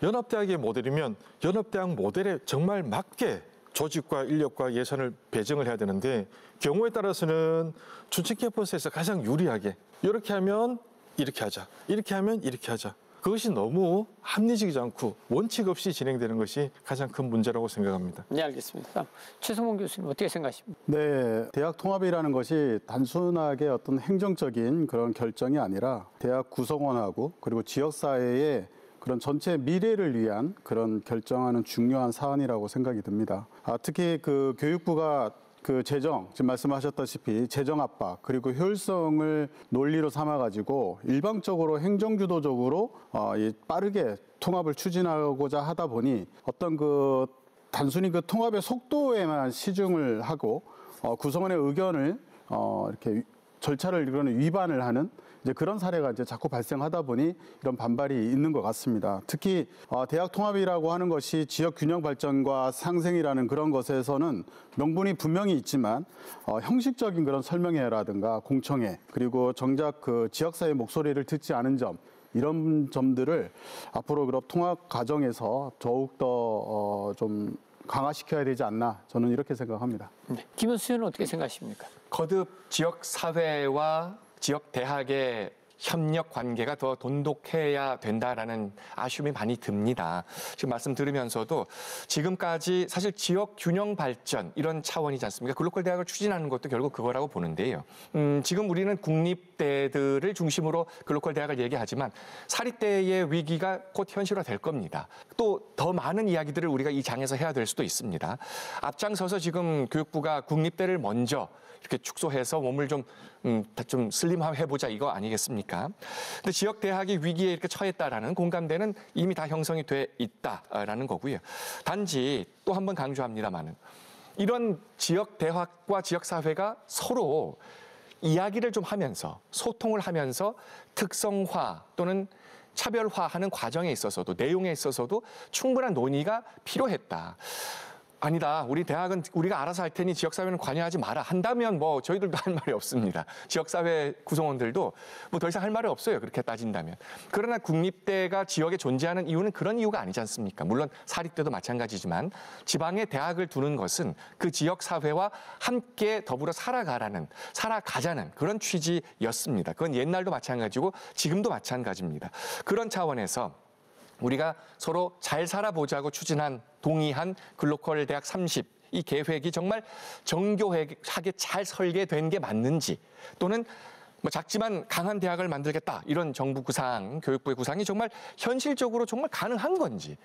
연합대학의 모델이면 연합대학 모델에 정말 맞게 조직과 인력과 예산을 배정을 해야 되는데 경우에 따라서는 춘천 캠퍼스에서 가장 유리하게 이렇게 하면 이렇게 하자, 이렇게 하면 이렇게 하자. 그것이 너무 합리적이지 않고 원칙 없이 진행되는 것이 가장 큰 문제라고 생각합니다. 네, 알겠습니다. 최성봉 교수님 어떻게 생각하십니까? 네, 대학 통합이라는 것이 단순하게 어떤 행정적인 그런 결정이 아니라 대학 구성원하고 그리고 지역사회의 그런 전체 미래를 위한 그런 결정하는 중요한 사안이라고 생각이 듭니다. 특히 그 교육부가 그 재정, 지금 말씀하셨다시피 재정 압박 그리고 효율성을 논리로 삼아가지고 일방적으로 행정주도적으로 빠르게 통합을 추진하고자 하다 보니 어떤 그 단순히 그 통합의 속도에만 시중을 하고 구성원의 의견을 이렇게 절차를 이거는 위반을 하는 이제 그런 사례가 이제 자꾸 발생하다 보니 이런 반발이 있는 것 같습니다. 특히 대학 통합이라고 하는 것이 지역 균형 발전과 상생이라는 그런 것에서는 명분이 분명히 있지만 형식적인 그런 설명회라든가 공청회 그리고 정작 그 지역사회 목소리를 듣지 않은 점 이런 점들을 앞으로 그런 통합 과정에서 더욱 더 좀 강화시켜야 되지 않나 저는 이렇게 생각합니다. 네. 김현수 의원은 어떻게 생각하십니까? 거듭 지역 사회와 지역 대학의 협력 관계가 더 돈독해야 된다라는 아쉬움이 많이 듭니다. 지금 말씀 들으면서도 지금까지 사실 지역 균형 발전 이런 차원이지 않습니까? 글로컬 대학을 추진하는 것도 결국 그거라고 보는데요. 지금 우리는 국립대들을 중심으로 글로컬 대학을 얘기하지만 사립대의 위기가 곧 현실화될 겁니다. 또 더 많은 이야기들을 우리가 이 장에서 해야 될 수도 있습니다. 앞장서서 지금 교육부가 국립대를 먼저 이렇게 축소해서 몸을 좀 슬림해보자 이거 아니겠습니까? 근데 지역 대학이 위기에 이렇게 처했다라는 공감대는 이미 다 형성이 돼 있다라는 거고요. 단지 또 한 번 강조합니다만은 이런 지역 대학과 지역 사회가 서로 이야기를 좀 하면서 소통을 하면서 특성화 또는 차별화하는 과정에 있어서도 내용에 있어서도 충분한 논의가 필요했다. 아니다. 우리 대학은 우리가 알아서 할 테니 지역사회는 관여하지 마라. 한다면 뭐 저희들도 할 말이 없습니다. 지역사회 구성원들도 뭐 더 이상 할 말이 없어요. 그렇게 따진다면. 그러나 국립대가 지역에 존재하는 이유는 그런 이유가 아니지 않습니까? 물론 사립대도 마찬가지지만 지방에 대학을 두는 것은 그 지역사회와 함께 더불어 살아가자는 그런 취지였습니다. 그건 옛날도 마찬가지고 지금도 마찬가지입니다. 그런 차원에서 우리가 서로 잘 살아보자고 추진한 동의한 글로컬 대학 30 이 계획이 정말 정교하게 잘 설계된 게 맞는지 또는 뭐 작지만 강한 대학을 만들겠다 이런 정부 구상, 교육부의 구상이 정말 현실적으로 정말 가능한 건지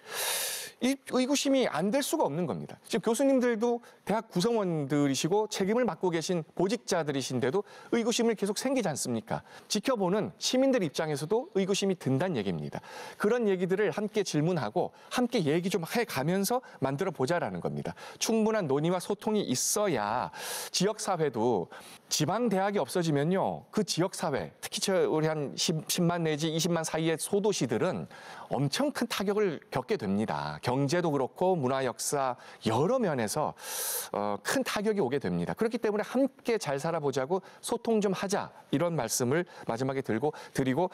이 의구심이 안 될 수가 없는 겁니다. 지금 교수님들도 대학 구성원들이시고 책임을 맡고 계신 보직자들이신데도 의구심을 계속 생기지 않습니까? 지켜보는 시민들 입장에서도 의구심이 든다는 얘기입니다. 그런 얘기들을 함께 질문하고 함께 얘기 좀 해가면서 만들어 보자라는 겁니다. 충분한 논의와 소통이 있어야 지역사회도 지방 대학이 없어지면요. 그 지역사회, 특히 우리 한 10만 내지 20만 사이의 소도시들은 엄청 큰 타격을 겪게 됩니다. 경제도 그렇고 문화, 역사 여러 면에서 큰 타격이 오게 됩니다. 그렇기 때문에 함께 잘 살아보자고 소통 좀 하자 이런 말씀을 마지막에 드리고 그리고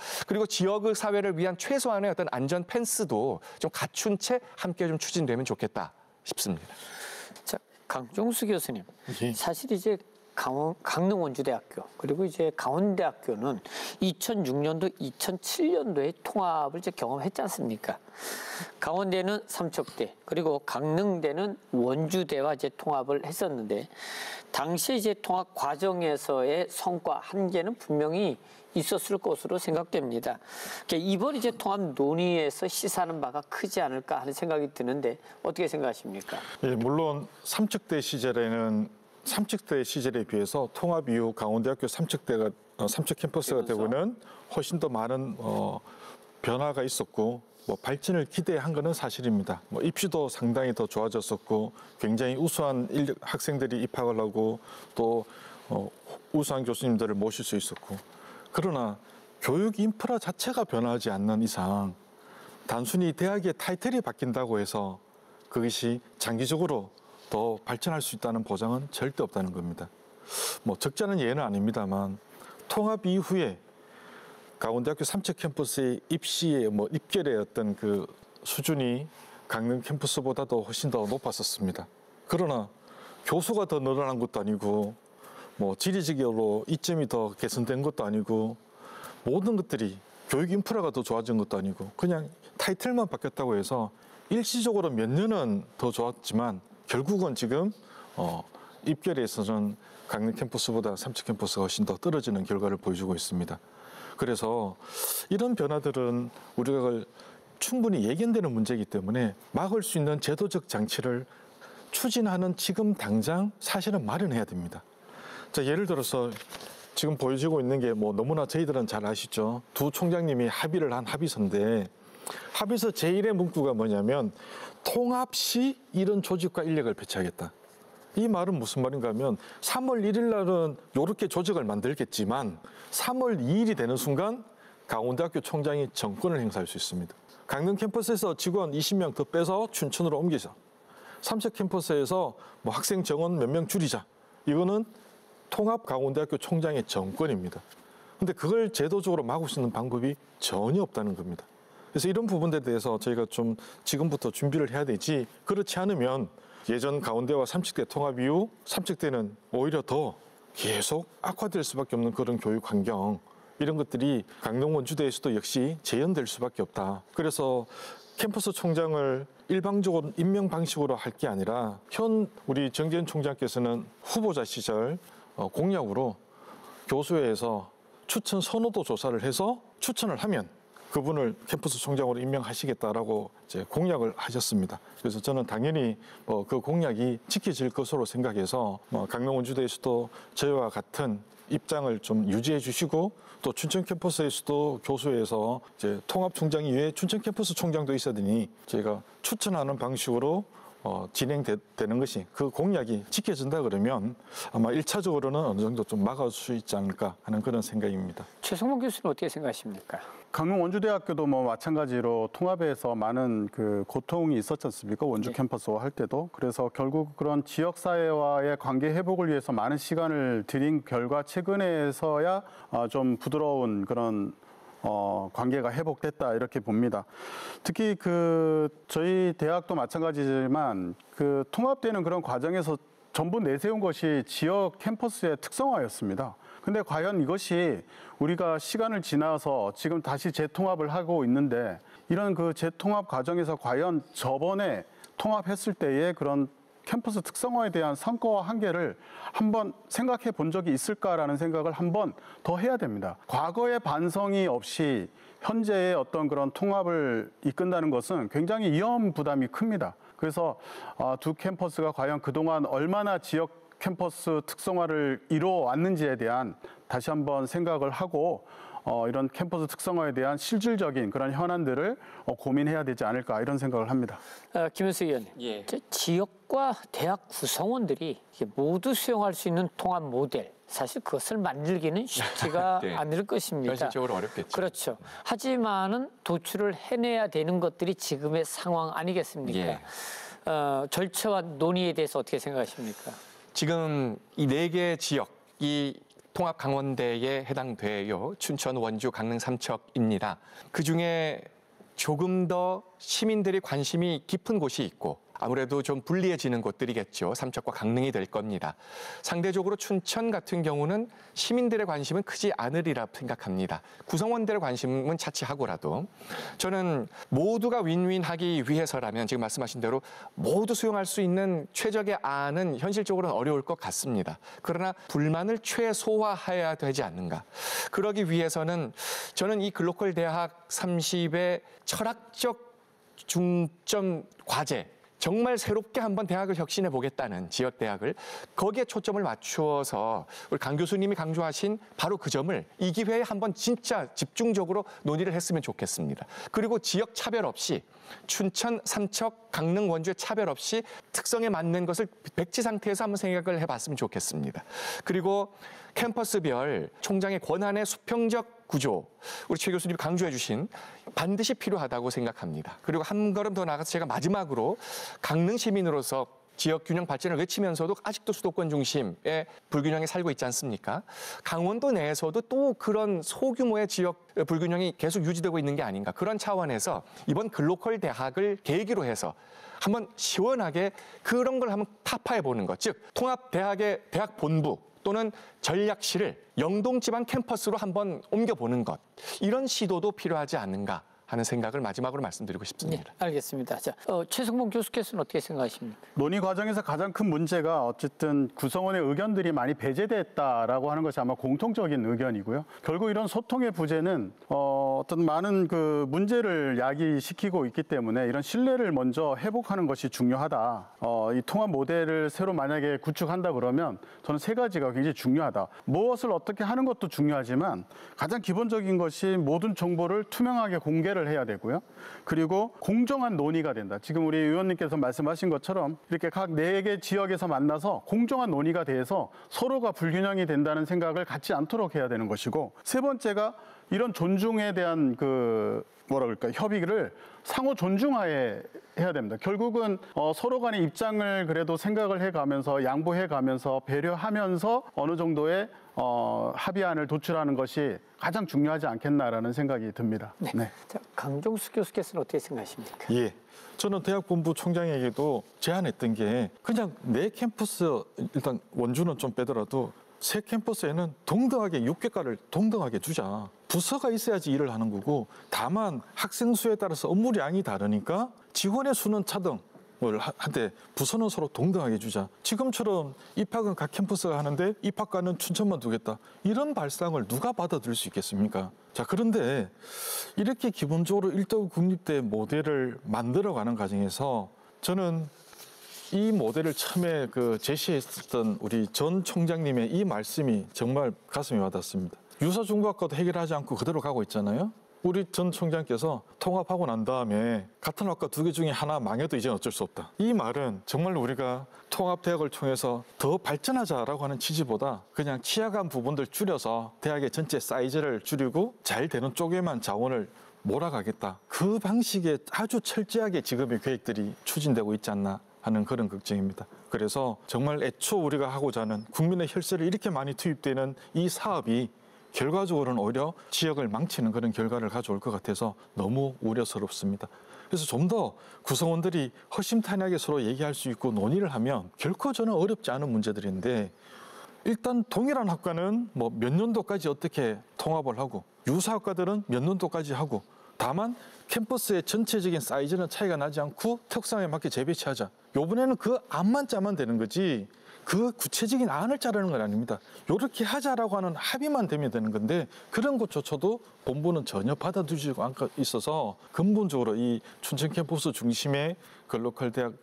지역 사회를 위한 최소한의 어떤 안전 펜스도 좀 갖춘 채 함께 좀 추진되면 좋겠다 싶습니다. 자, 강종수 교수님, 예. 사실 이제 강릉원주대학교 그리고 이제 강원대학교는 2006년도, 2007년도에 통합을 이제 경험했지 않습니까? 강원대는 삼척대 그리고 강릉대는 원주대와 이제 통합을 했었는데 당시 이제 통합 과정에서의 성과 한계는 분명히 있었을 것으로 생각됩니다. 이번 이제 통합 논의에서 시사하는 바가 크지 않을까 하는 생각이 드는데 어떻게 생각하십니까? 예, 물론 삼척대 시절에 비해서 통합 이후 강원대학교 삼척 캠퍼스가 되고는 훨씬 더 많은 변화가 있었고 뭐 발전을 기대한 것은 사실입니다. 뭐 입시도 상당히 더 좋아졌었고 굉장히 우수한 학생들이 입학을 하고 또 우수한 교수님들을 모실 수 있었고 그러나 교육 인프라 자체가 변화하지 않는 이상 단순히 대학의 타이틀이 바뀐다고 해서 그것이 장기적으로 더 발전할 수 있다는 보장은 절대 없다는 겁니다. 뭐 적잖은 예는 아닙니다만 통합 이후에 강원대학교 삼척 캠퍼스의 입시의 입결의 어떤 그 수준이 강릉 캠퍼스보다도 훨씬 더 높았었습니다. 그러나 교수가 더 늘어난 것도 아니고 뭐 지리적으로 이점이 더 개선된 것도 아니고 모든 것들이 교육 인프라가 더 좋아진 것도 아니고 그냥 타이틀만 바뀌었다고 해서 일시적으로 몇 년은 더 좋았지만 결국은 지금 입결에 있어서는 강릉 캠퍼스보다 삼척 캠퍼스가 훨씬 더 떨어지는 결과를 보여주고 있습니다. 그래서 이런 변화들은 우리가 충분히 예견되는 문제이기 때문에 막을 수 있는 제도적 장치를 추진하는 지금 당장 사실은 마련해야 됩니다. 자, 예를 들어서 지금 보여지고 있는 게 뭐 너무나 저희들은 잘 아시죠. 두 총장님이 합의를 한 합의서인데 합의서 제1의 문구가 뭐냐면 통합 시 이런 조직과 인력을 배치하겠다. 이 말은 무슨 말인가 하면 3월 1일 날은 이렇게 조직을 만들겠지만 3월 2일이 되는 순간 강원대학교 총장이 정권을 행사할 수 있습니다. 강릉 캠퍼스에서 직원 20명 더 빼서 춘천으로 옮기자. 삼척 캠퍼스에서 뭐 학생 정원 몇 명 줄이자. 이거는 통합 강원대학교 총장의 정권입니다. 근데 그걸 제도적으로 막을 수 있는 방법이 전혀 없다는 겁니다. 그래서 이런 부분에 대해서 저희가 좀 지금부터 준비를 해야 되지, 그렇지 않으면 예전 강원대와 삼척대 통합 이후 삼척대는 오히려 더 계속 악화될 수밖에 없는 그런 교육 환경, 이런 것들이 강릉 원주대에서도 역시 재현될 수밖에 없다. 그래서 캠퍼스 총장을 일방적으로 임명 방식으로 할 게 아니라 현 우리 정재현 총장께서는 후보자 시절 공약으로 교수회에서 추천 선호도 조사를 해서 추천을 하면 그분을 캠퍼스 총장으로 임명하시겠다라고 이제 공약을 하셨습니다. 그래서 저는 당연히 그 공약이 지켜질 것으로 생각해서 강릉 원주대에서도 저희와 같은 입장을 좀 유지해 주시고, 또 춘천 캠퍼스에서도 교수회에서 이제 통합 총장 이외에 춘천 캠퍼스 총장도 있어야 되니 저희가 추천하는 방식으로 진행되는 것이, 그 공약이 지켜진다 그러면 아마 1차적으로는 어느 정도 좀 막을 수 있지 않을까 하는 그런 생각입니다. 최성봉 교수는 어떻게 생각하십니까? 강릉 원주대학교도 뭐 마찬가지로 통합에서 많은 그 고통이 있었지 않습니까? 원주 캠퍼스와 할 때도. 그래서 결국 그런 지역사회와의 관계 회복을 위해서 많은 시간을 들인 결과 최근에서야 좀 부드러운 그런 관계가 회복됐다, 이렇게 봅니다. 특히 저희 대학도 마찬가지지만 통합되는 그런 과정에서 전부 내세운 것이 지역 캠퍼스의 특성화였습니다. 근데 과연 이것이 우리가 시간을 지나서 지금 다시 재통합을 하고 있는데, 이런 재통합 과정에서 과연 저번에 통합했을 때의 그런 캠퍼스 특성화에 대한 성과와 한계를 한번 생각해 본 적이 있을까라는 생각을 한번 더 해야 됩니다. 과거의 반성이 없이 현재의 어떤 그런 통합을 이끈다는 것은 굉장히 위험 부담이 큽니다. 그래서 두 캠퍼스가 과연 그동안 얼마나 지역 캠퍼스 특성화를 이루어왔는지에 대한 다시 한번 생각을 하고 이런 캠퍼스 특성화에 대한 실질적인 그런 현안들을 고민해야 되지 않을까, 이런 생각을 합니다. 김현수 의원님, 예. 지역과 대학 구성원들이 모두 수용할 수 있는 통합 모델, 사실 그것을 만들기는 쉽지가 네. 않을 것입니다. 현실적으로 어렵겠죠. 그렇죠. 하지만은 도출을 해내야 되는 것들이 지금의 상황 아니겠습니까? 예. 절차와 논의에 대해서 어떻게 생각하십니까? 지금 이 4개 지역이 통합 강원대에 해당돼요. 춘천, 원주, 강릉, 삼척입니다. 그중에 조금 더 시민들이 관심이 깊은 곳이 있고 아무래도 좀 불리해지는 곳들이겠죠. 삼척과 강릉이 될 겁니다. 상대적으로 춘천 같은 경우는 시민들의 관심은 크지 않으리라 생각합니다. 구성원들의 관심은 차치하고라도 저는 모두가 윈윈하기 위해서라면 지금 말씀하신 대로 모두 수용할 수 있는 최적의 안은 현실적으로는 어려울 것 같습니다. 그러나 불만을 최소화해야 되지 않는가. 그러기 위해서는 저는 이 글로컬 대학 30의 철학적 중점 과제, 정말 새롭게 한번 대학을 혁신해 보겠다는 지역 대학을, 거기에 초점을 맞추어서 우리 강 교수님이 강조하신 바로 그 점을 이 기회에 한번 진짜 집중적으로 논의를 했으면 좋겠습니다. 그리고 지역 차별 없이 춘천, 삼척, 강릉, 원주의 차별 없이 특성에 맞는 것을 백지 상태에서 한번 생각을 해봤으면 좋겠습니다. 그리고 캠퍼스별 총장의 권한의 수평적 구조, 우리 최 교수님이 강조해 주신 반드시 필요하다고 생각합니다. 그리고 한 걸음 더 나가서 제가 마지막으로 강릉 시민으로서 지역 균형 발전을 외치면서도 아직도 수도권 중심의 불균형이 살고 있지 않습니까? 강원도 내에서도 또 그런 소규모의 지역 불균형이 계속 유지되고 있는 게 아닌가. 그런 차원에서 이번 글로컬 대학을 계기로 해서 한번 시원하게 그런 걸 한번 타파해 보는 것. 즉, 통합 대학의 대학 본부 또는 전략실을 영동지방 캠퍼스로 한번 옮겨보는 것. 이런 시도도 필요하지 않는가 하는 생각을 마지막으로 말씀드리고 싶습니다. 네, 알겠습니다. 자, 최성봉 교수께서는 어떻게 생각하십니까? 논의 과정에서 가장 큰 문제가 어쨌든 구성원의 의견들이 많이 배제됐다라고 하는 것이 아마 공통적인 의견이고요. 결국 이런 소통의 부재는 어떤 많은 그 문제를 야기시키고 있기 때문에 이런 신뢰를 먼저 회복하는 것이 중요하다. 이 통합 모델을 새로 만약에 구축한다 그러면 저는 세 가지가 굉장히 중요하다. 무엇을 어떻게 하는 것도 중요하지만 가장 기본적인 것이 모든 정보를 투명하게 공개를 해야 되고요. 그리고 공정한 논의가 된다. 지금 우리 의원님께서 말씀하신 것처럼 이렇게 각 4개 지역에서 만나서 공정한 논의가 돼서 서로가 불균형이 된다는 생각을 갖지 않도록 해야 되는 것이고, 세 번째가 이런 존중에 대한 협의를 상호 존중하에 해야 됩니다. 결국은 서로 간의 입장을 그래도 생각을 해가면서 양보해가면서 배려하면서 어느 정도의 합의안을 도출하는 것이 가장 중요하지 않겠나라는 생각이 듭니다. 네. 네. 자, 강종수 교수께서는 어떻게 생각하십니까? 예. 저는 대학본부 총장에게도 제안했던 게 그냥 내 캠퍼스 일단 원주는 좀 빼더라도 새 캠퍼스에는 동등하게 6개과를 동등하게 두자. 부서가 있어야지 일을 하는 거고 다만 학생 수에 따라서 업무량이 다르니까 지원의 수는 차등. 한데 부서는 서로 동등하게 주자. 지금처럼 입학은 각 캠퍼스가 하는데 입학과는 춘천만 두겠다. 이런 발상을 누가 받아들일 수 있겠습니까? 자, 그런데 이렇게 기본적으로 1대5 국립대 모델을 만들어가는 과정에서 저는 이 모델을 처음에 제시했었던 우리 전 총장님의 이 말씀이 정말 가슴에 와닿습니다. 유사중부학과도 해결하지 않고 그대로 가고 있잖아요. 우리 전 총장께서 통합하고 난 다음에 같은 학과 2개 중에 하나 망해도 이제는 어쩔 수 없다. 이 말은 정말 우리가 통합대학을 통해서 더 발전하자라고 하는 취지보다 그냥 취약한 부분들 줄여서 대학의 전체 사이즈를 줄이고 잘 되는 쪽에만 자원을 몰아가겠다. 그 방식의 아주 철저하게 지금의 계획들이 추진되고 있지 않나 하는 그런 걱정입니다. 그래서 정말 애초 우리가 하고자 하는 국민의 혈세를 이렇게 많이 투입되는 이 사업이 결과적으로는 오히려 지역을 망치는 그런 결과를 가져올 것 같아서 너무 우려스럽습니다. 그래서 좀 더 구성원들이 허심탄회하게 서로 얘기할 수 있고 논의를 하면 결코 저는 어렵지 않은 문제들인데, 일단 동일한 학과는 뭐 몇 년도까지 어떻게 통합을 하고 유사학과들은 몇 년도까지 하고 다만 캠퍼스의 전체적인 사이즈는 차이가 나지 않고 특성에 맞게 재배치하자. 이번에는 그 안만 짜면 되는 거지 그 구체적인 안을 짜려는 건 아닙니다. 이렇게 하자라고 하는 합의만 되면 되는 건데 그런 것조차도 본부는 전혀 받아들이지 않고 있어서 근본적으로 이 춘천 캠퍼스 중심의 글로컬 대학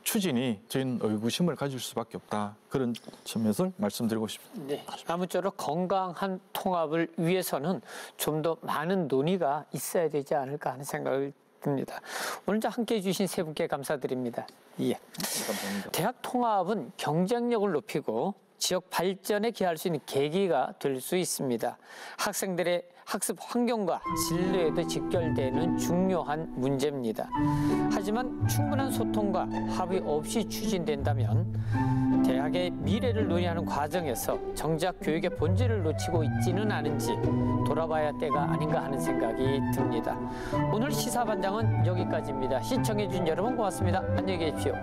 추진이 저희는 의구심을 가질 수밖에 없다. 그런 점에서 말씀드리고 싶습니다. 네. 아무쪼록 건강한 통합을 위해서는 좀 더 많은 논의가 있어야 되지 않을까 하는 생각을 듭니다. 오늘 함께해 주신 세 분께 감사드립니다. 예. 감사합니다. 대학 통합은 경쟁력을 높이고 지역 발전에 기여할 수 있는 계기가 될 수 있습니다. 학생들의 학습 환경과 진로에도 직결되는 중요한 문제입니다. 하지만 충분한 소통과 합의 없이 추진된다면 대학의 미래를 논의하는 과정에서 정작 교육의 본질을 놓치고 있지는 않은지 돌아봐야 할 때가 아닌가 하는 생각이 듭니다. 오늘 시사반장은 여기까지입니다. 시청해 주신 여러분 고맙습니다. 안녕히 계십시오.